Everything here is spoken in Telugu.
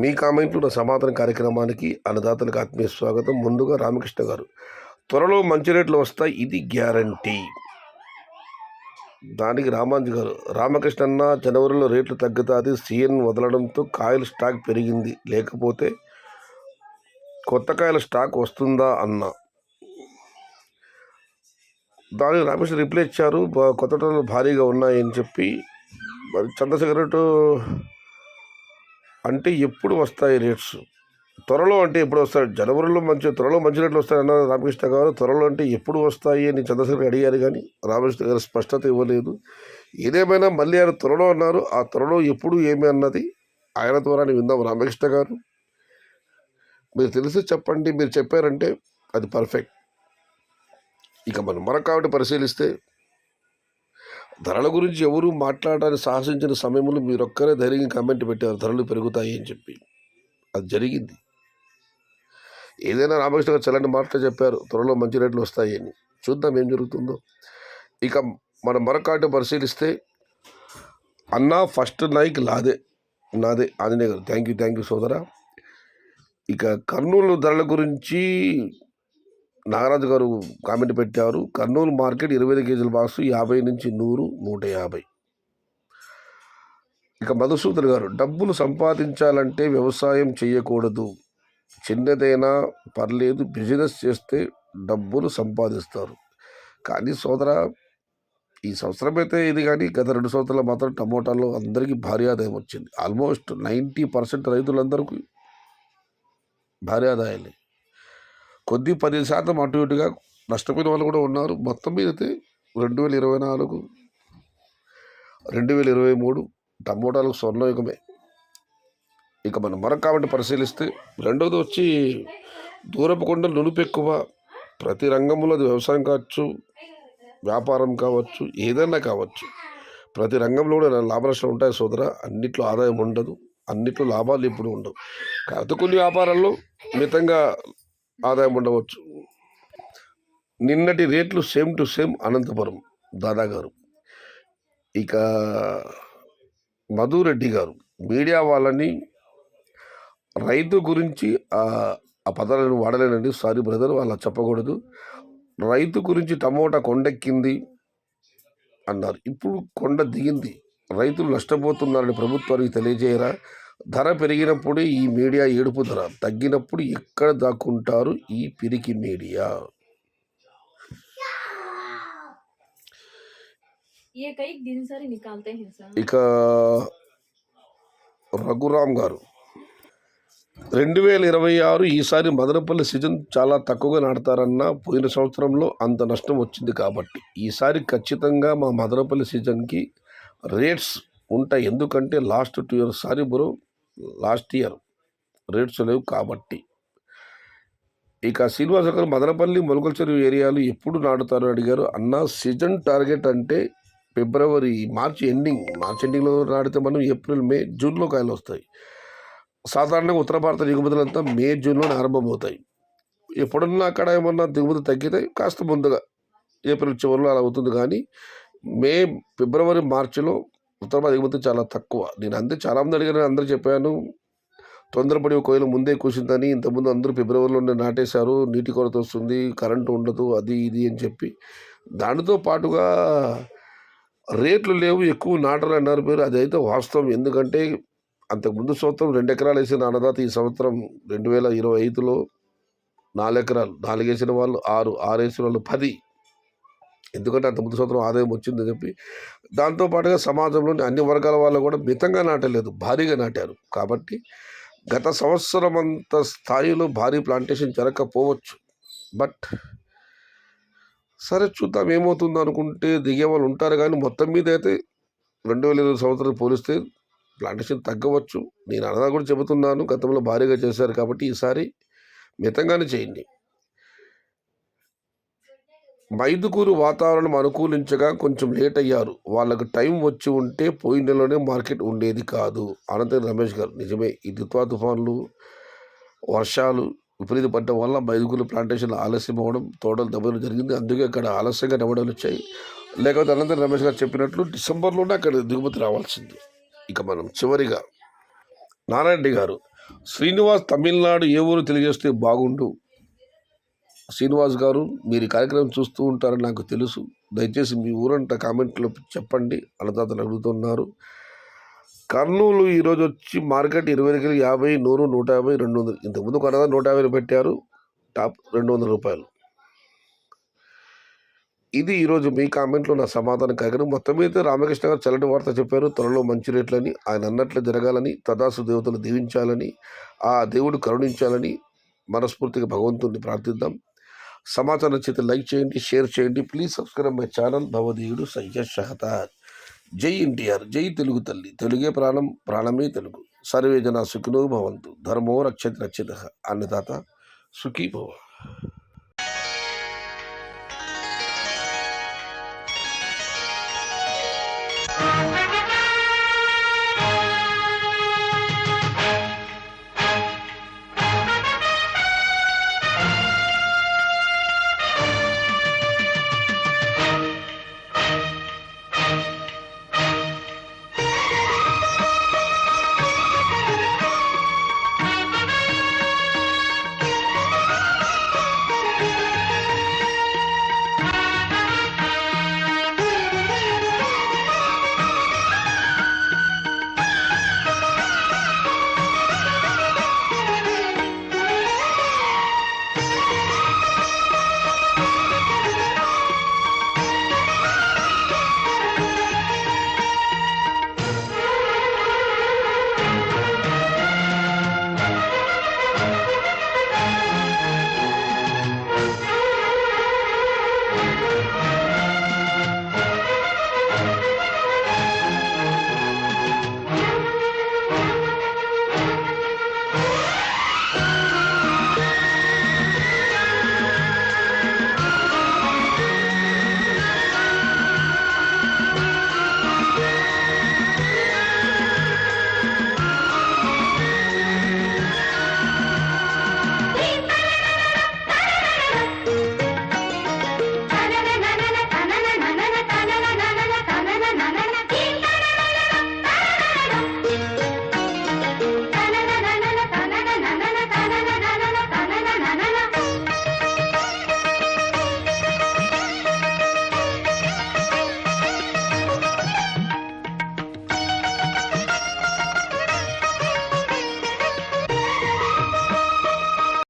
మీ కామెంట్లు నా సమాధాన కార్యక్రమానికి అన్నదాతలకు ఆత్మీయ స్వాగతం. ముందుగా రామకృష్ణ గారు, త్వరలో మంచి రేట్లు వస్తాయి, ఇది గ్యారంటీ. దానికి రామాంజీ గారు, రామకృష్ణ అన్న, జనవరిలో రేట్లు తగ్గుతుంది, సీఎన్ వదలడంతో కాయల స్టాక్ పెరిగింది, లేకపోతే కొత్త కాయల స్టాక్ వస్తుందా అన్న. దానికి రామకృష్ణ రిప్లై ఇచ్చారు, కొత్త టన్నులు భారీగా ఉన్నాయని చెప్పి. మరి చంద్రశేఖర్ అంటే ఎప్పుడు వస్తాయి రేట్స్? త్వరలో అంటే ఎప్పుడు వస్తాయి? జనవరిలో త్వరలో మంచి రేట్లు వస్తాయన్నారు రామకృష్ణ గారు. త్వరలో అంటే ఎప్పుడు వస్తాయి అని చంద్రశేఖర్ అడిగారు, కానీ రామకృష్ణ గారు స్పష్టత ఇవ్వలేదు. ఏదేమైనా మళ్ళీ ఆయన త్వరలో అన్నారు. ఆ త్వరలో ఎప్పుడు ఏమి అన్నది ఆయన ద్వారానే విందాం. రామకృష్ణ గారు, మీరు తెలిసి చెప్పండి. మీరు చెప్పారంటే అది పర్ఫెక్ట్. ఇక మనం మరొకటి పరిశీలిస్తే, ధరల గురించి ఎవరు మాట్లాడడానికి సాహసించిన సమయంలో మీరొక్కరే ధైర్యంగా కామెంట్ పెట్టారు ధరలు పెరుగుతాయి అని చెప్పి. అది జరిగింది. ఏదైనా రామకృష్ణ గారు చల్లని మాటలు చెప్పారు, త్వరలో మంచి రేట్లు వస్తాయి అని. చూద్దాం ఏం జరుగుతుందో. ఇక మనం మరొకటి పరిశీలిస్తే, అన్నా ఫస్ట్ నాయక్ నాదే ఆంజనేయ గారు, థ్యాంక్ యూ సోదరా. ఇక కర్నూలు ధరల గురించి నాగరాజు గారు కామెంట్ పెట్టారు. కర్నూలు మార్కెట్ 25 కేజీల బాక్సు 50 నుంచి 100, 150. ఇక మధుసూదన్ గారు, డబ్బులు సంపాదించాలంటే వ్యవసాయం చేయకూడదు, చిన్నదైనా పర్లేదు, బిజినెస్ చేస్తే డబ్బులు సంపాదిస్తారు. కానీ సోదరా, ఈ సంవత్సరం అయితే ఇది, కానీ గత 2 సంవత్సరాలు మాత్రం టమోటాలో అందరికీ భారీ ఆదాయం వచ్చింది. ఆల్మోస్ట్ 90% రైతులందరికీ భారీ ఆదాయాలే. కొద్ది 10% అటు ఇటుగా నష్టపోయిన వాళ్ళు కూడా ఉన్నారు. మొత్తం మీద అయితే 2024, 2023 టమోటాలకు స్వర్ణయుగమే. ఇక మనం మరొక కాబట్టి పరిశీలిస్తే, రెండవది వచ్చి దూరపు కొండలు నునుపు ఎక్కువ. ప్రతి రంగంలో, అది వ్యవసాయం కావచ్చు, వ్యాపారం కావచ్చు, ఏదైనా కావచ్చు, ప్రతి రంగంలో కూడా లాభ నష్టాలు ఉంటాయి సోదరా. అన్నిట్లో ఆదాయం ఉండదు, అన్నిట్లో లాభాలు ఎప్పుడు ఉండవు. కాకపోతే కొన్ని వ్యాపారాల్లో మితంగా ఆదాయం ఉండవచ్చు. నిన్నటి రేట్లు సేమ్ టు సేమ్ అనంతపురం దాదా గారు. ఇక మధురెడ్డి గారు, మీడియా వాళ్ళని రైతు గురించి ఆ పదాలను వాడలేనండి, సారీ బ్రదర్, అలా చెప్పకూడదు. రైతు గురించి టమోటా కొండెక్కింది అన్నారు, ఇప్పుడు కొండ దిగింది. రైతులు నష్టపోతున్నారని ప్రభుత్వానికి తెలియజేయరా? ధర పెరిగినప్పుడే ఈ మీడియా ఏడుపు, ధర తగ్గినప్పుడు ఎక్కడ దాక్కుంటారు ఈ పిరికి మీడియా? ఇక రఘురామ్ గారు, 2026 ఈసారి మదనపల్లి సీజన్ చాలా తక్కువగా నాటుతారన్న, పోయిన సంవత్సరంలో అంత నష్టం వచ్చింది కాబట్టి ఈసారి ఖచ్చితంగా మా మదనపల్లి సీజన్కి రేట్స్ ఉంటాయి. ఎందుకంటే last 2 years, last year rates లేవు కాబట్టి. ఇక శ్రీనివాస గారు, మదనపల్లి మొలకల్చెరు ఏరియాలు ఎప్పుడు నాటుతారు అడిగారు. అన్న, సీజన్ టార్గెట్ అంటే మార్చి ఎండింగ్లో నాటితే మనం ఏప్రిల్, మే, జూన్లో కాయలు వస్తాయి. సాధారణంగా ఉత్తర భారత దిగుమతులంతా మే, జూన్లో ఆరంభమవుతాయి. ఎప్పుడన్నా అక్కడ ఏమన్నా దిగుమతి తగ్గితే కాస్త ముందుగా ఏప్రిల్ చివరిలో అలా అవుతుంది. కానీ మే, ఫిబ్రవరి, మార్చిలో ఉత్తర భారత దిగుమతి చాలా తక్కువ. నేను అంతే చాలామంది అడిగాను, అందరూ చెప్పాను, తొందరపడి కోయిల ముందే కూర్చుందని. ఇంతకుముందు అందరూ ఫిబ్రవరిలోనే నాటేశారు, నీటి కొరత వస్తుంది, కరెంటు ఉండదు, అది ఇది అని చెప్పి. దానితో పాటుగా రేట్లు లేవు, ఎక్కువ నాటలు అన్నారు మీరు. అదైతే వాస్తవం. ఎందుకంటే అంతకుముందు సంవత్సరం 2 ఎకరాలు వేసిన అన్నదాత ఈ సంవత్సరం 2025లో 4 ఎకరాలు, 4 వేసిన వాళ్ళు 6, 6 వేసిన వాళ్ళు 10. ఎందుకంటే అంతకుముందు సంవత్సరం ఆదాయం వచ్చిందని చెప్పి. దాంతోపాటుగా సమాజంలోని అన్ని వర్గాల వాళ్ళు కూడా మితంగా నాటలేదు, భారీగా నాటారు. కాబట్టి గత సంవత్సరం అంత స్థాయిలో భారీ ప్లాంటేషన్ జరగకపోవచ్చు. బట్ సరే, చూద్దాం ఏమవుతుందో. అనుకుంటే దిగే వాళ్ళు ఉంటారు, కానీ మొత్తం మీద అయితే 2020 సంవత్సరం పోలిస్తే ప్లాంటేషన్ తగ్గవచ్చు. నేను అన్నదా కూడా చెబుతున్నాను, గతంలో భారీగా చేశారు కాబట్టి ఈసారి మితంగానే చేయండి. మైదుకూరు వాతావరణం అనుకూలించగా కొంచెం లేట్ అయ్యారు, వాళ్ళకు టైం వచ్చి ఉంటే పోయిన నెలలోనే మార్కెట్ ఉండేది కాదు. అనంతరం రమేష్ గారు, నిజమే, ఈ తుఫాన్లు, వర్షాలు విపరీత పడటం వల్ల మైదుకూరు ప్లాంటేషన్లు ఆలస్యం అవ్వడం, తోటలు దెబ్బలు జరిగింది. అందుకే అక్కడ ఆలస్యంగా నమోదాలు వచ్చాయి. లేకపోతే అనంతరం రమేష్ గారు చెప్పినట్లు డిసెంబర్లోనే అక్కడ దిగుమతి రావాల్సింది. ఇక మనం చివరిగా నారాయణ గారు, శ్రీనివాస్ తమిళనాడు ఏ ఊరు తెలియజేస్తే బాగుండు. శ్రీనివాస్ గారు, మీరు ఈ కార్యక్రమం చూస్తూ ఉంటారని నాకు తెలుసు. దయచేసి మీ ఊరంట కామెంట్లో చెప్పండి. అన్నదాతలు అడుగుతున్నారు. కర్నూలు ఈరోజు వచ్చి మార్కెట్ 20 రూపాయలు 50, 100, 150, 200. ఇంతకుముందు కొనగా 150 పెట్టారు. టాప్ 200 రూపాయలు. ఇది ఈరోజు మీ కామెంట్లో నా సమాధానం కాగడం. మొత్తం అయితే రామకృష్ణ గారు చల్లటి వార్త చెప్పారు. త్వరలో మంచి రేట్లని ఆయన అన్నట్లు జరగాలని, తదాసు దేవతలు దీవించాలని, ఆ దేవుడు కరుణించాలని మనస్ఫూర్తిగా భగవంతుడిని ప్రార్థిద్దాం. సమాచారం నచ్చితే లైక్ చేయండి, షేర్ చేయండి. ప్లీజ్ సబ్స్క్రైబ్ మై ఛానల్ భవదీయుడు సయ్యద్ షహతార్. జై ఎన్టీఆర్, జై తెలుగు తల్లి. తెలుగే ప్రాణం, ప్రాణమే తెలుగు. సర్వే జన సుఖినో భవంతు. ధర్మో రక్షతి రక్షిత. అన్నదాత సుఖీ భవ.